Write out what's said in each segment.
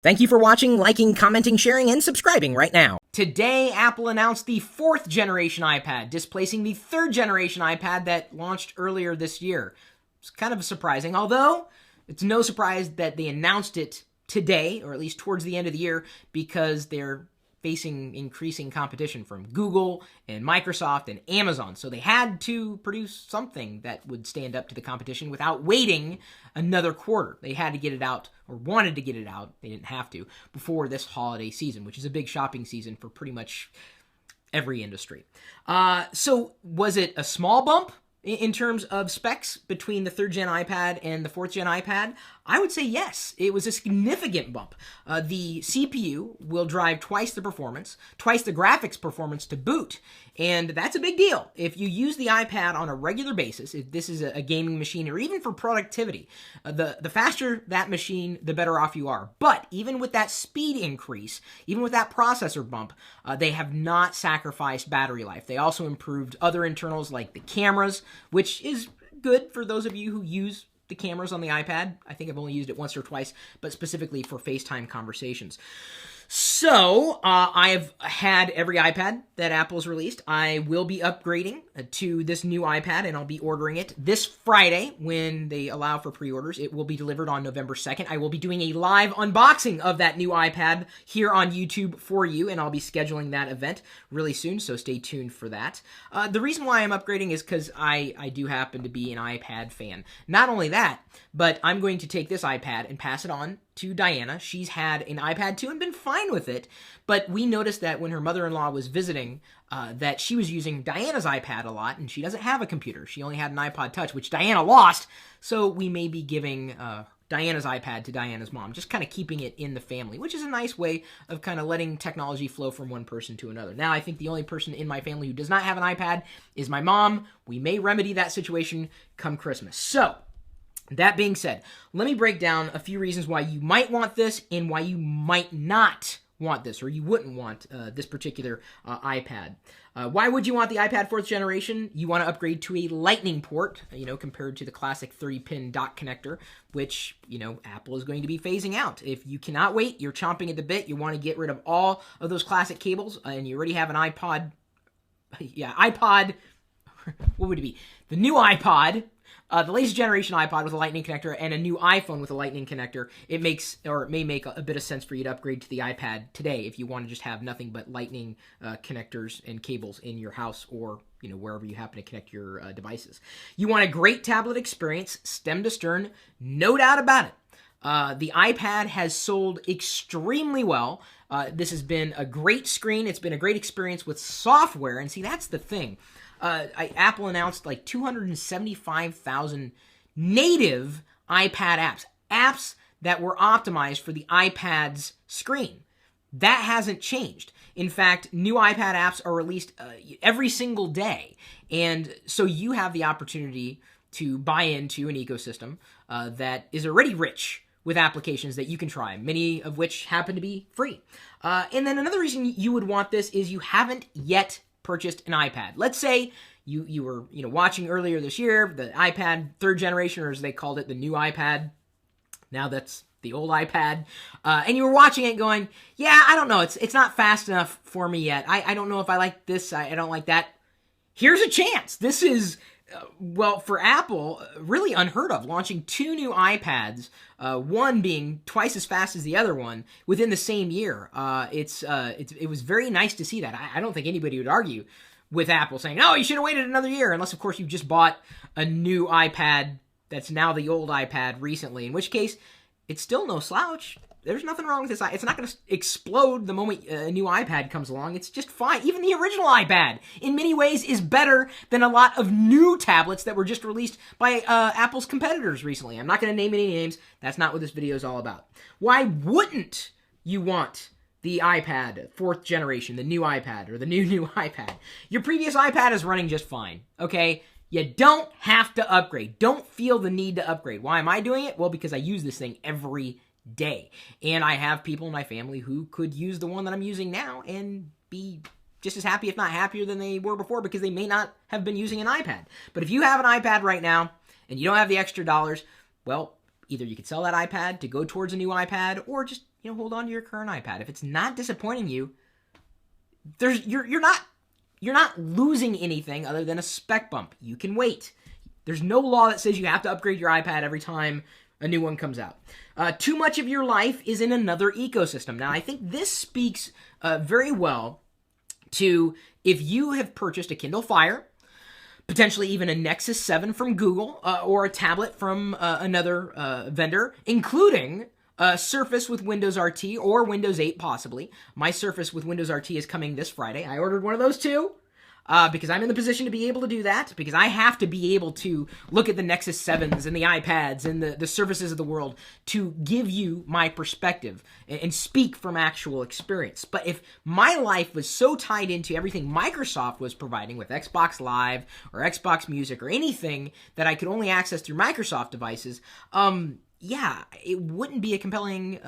Thank you for watching, liking, commenting, sharing, and subscribing right now. Today, Apple announced the 4th generation iPad, displacing the 3rd generation iPad that launched earlier this year. It's kind of surprising, although it's no surprise that they announced it today, or at least towards the end of the year, because they're facing increasing competition from Google and Microsoft and Amazon. So they had to produce something that would stand up to the competition without waiting another quarter. They had to get it out, or wanted to get it out, they didn't have to, before this holiday season, which is a big shopping season for pretty much every industry. So was it a small bump in terms of specs between the 3rd gen iPad and the 4th gen iPad? I would say yes. It was a significant bump. The CPU will drive twice the performance, twice the graphics performance to boot, and that's a big deal. If you use the iPad on a regular basis, if this is a gaming machine or even for productivity, the faster that machine, the better off you are. But even with that speed increase, even with that processor bump, they have not sacrificed battery life. They also improved other internals like the cameras, which is good for those of you who use the cameras on the iPad. I think I've only used it once or twice, but specifically for FaceTime conversations. So, I've had every iPad that Apple's released. I will be upgrading to this new iPad, and I'll be ordering it this Friday when they allow for pre-orders. It will be delivered on November 2nd. I will be doing a live unboxing of that new iPad here on YouTube for you, and I'll be scheduling that event really soon, so stay tuned for that. The reason why I'm upgrading is because I do happen to be an iPad fan. Not only that, but I'm going to take this iPad and pass it on to Diana. She's had an iPad too and been fine with it, but we noticed that when her mother-in-law was visiting, that she was using Diana's iPad a lot, and she doesn't have a computer. She only had an iPod Touch, which Diana lost, so we may be giving Diana's iPad to Diana's mom, just kind of keeping it in the family, which is a nice way of kind of letting technology flow from one person to another. Now, I think the only person in my family who does not have an iPad is my mom. We may remedy that situation come Christmas. So, that being said, let me break down a few reasons why you might want this and why you might not want this, or you wouldn't want this particular iPad. Why would you want the iPad 4th generation? You want to upgrade to a Lightning port, compared to the classic 30-pin dock connector, which, Apple is going to be phasing out. If you cannot wait, you're chomping at the bit, you want to get rid of all of those classic cables, and you already have an iPod, what would it be? The new iPod, the latest generation iPod with a Lightning connector, and a new iPhone with a Lightning connecter, it may make a bit of sense for you to upgrade to the iPad today if you want to just have nothing but Lightning connectors and cables in your house or wherever you happen to connect your devices. You want a great tablet experience, stem to stern, no doubt about it. The iPad has sold extremely well. This has been a great screen. It's been a great experience with software, and see, that's the thing. Apple announced like 275,000 native iPad apps that were optimized for the iPad's screen. That hasn't changed. In fact, new iPad apps are released every single day, and so you have the opportunity to buy into an ecosystem that is already rich with applications that you can try, many of which happen to be free. And then another reason you would want this is you haven't yet purchased an iPad. Let's say you were watching earlier this year the iPad 3rd generation, or as they called it, the new iPad. Now that's the old iPad, and you were watching it going, yeah, I don't know, it's not fast enough for me yet. I don't know if I like this, I don't like that. Here's a chance. This is for Apple, really unheard of, launching 2 new iPads, one being twice as fast as the other one within the same year. It was very nice to see that. I don't think anybody would argue with Apple saying, no, you should have waited another year, unless, of course, you just bought a new iPad that's now the old iPad recently, in which case, it's still no slouch. There's nothing wrong with this. It's not going to explode the moment a new iPad comes along. It's just fine. Even the original iPad, in many ways, is better than a lot of new tablets that were just released by Apple's competitors recently. I'm not going to name any names. That's not what this video is all about. Why wouldn't you want the iPad 4th generation, the new iPad, or the new iPad? Your previous iPad is running just fine, okay? You don't have to upgrade. Don't feel the need to upgrade. Why am I doing it? Well, because I use this thing every day. And I have people in my family who could use the one that I'm using now and be just as happy, if not happier, than they were before, because they may not have been using an iPad. But if you have an iPad right now and you don't have the extra dollars, well, either you could sell that iPad to go towards a new iPad, or just hold on to your current iPad. If it's not disappointing you, you're not losing anything other than a spec bump. You can wait. There's no law that says you have to upgrade your iPad every time a new one comes out. Too much of your life is in another ecosystem. Now, I think this speaks very well to if you have purchased a Kindle Fire, potentially even a Nexus 7 from Google, or a tablet from another vendor, including Surface with Windows RT or Windows 8 possibly. My Surface with Windows RT is coming this Friday. I ordered one of those too. Because I'm in the position to be able to do that, because I have to be able to look at the Nexus 7s and the iPads and the Surfaces of the world to give you my perspective and speak from actual experience. But if my life was so tied into everything Microsoft was providing with Xbox Live or Xbox Music or anything that I could only access through Microsoft devices, it wouldn't be a compelling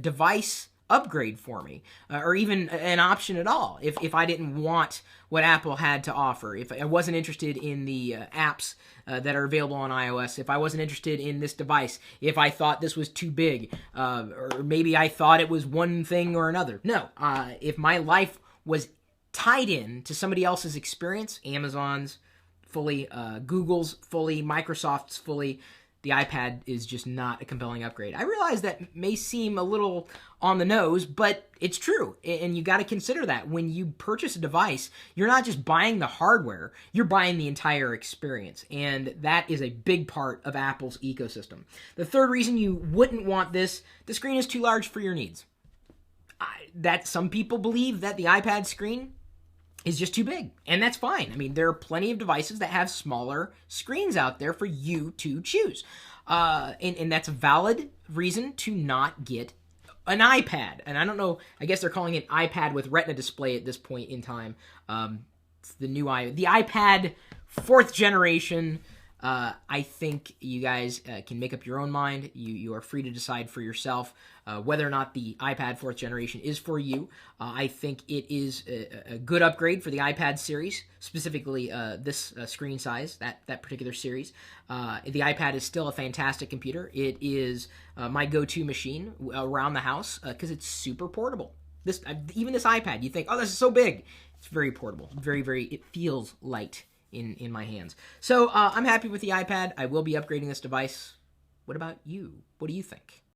device upgrade for me, or even an option at all if I didn't want what Apple had to offer, if I wasn't interested in the apps that are available on iOS, if I wasn't interested in this device, if I thought this was too big, or maybe I thought it was one thing or another. No, if my life was tied in to somebody else's experience, Amazon's fully, Google's fully, Microsoft's fully, the iPad is just not a compelling upgrade. I realize that may seem a little on the nose, but it's true. And you got to consider that when you purchase a device, you're not just buying the hardware, you're buying the entire experience. And that is a big part of Apple's ecosystem. The third reason you wouldn't want this, the screen is too large for your needs. That some people believe that the iPad screen is just too big, and that's fine. I mean, there are plenty of devices that have smaller screens out there for you to choose, and that's a valid reason to not get an iPad. And I don't know, I guess they're calling it iPad with Retina display at this point in time. It's the iPad 4th generation. I think you guys can make up your own mind. You are free to decide for yourself whether or not the iPad 4th generation is for you. I think it is a good upgrade for the iPad series, specifically this screen size, that particular series. The iPad is still a fantastic computer. It is my go-to machine around the house because it's super portable. Even this iPad, you think, oh, this is so big. It's very portable. It feels light in my hands. So I'm happy with the iPad. I will be upgrading this device. What about you? What do you think?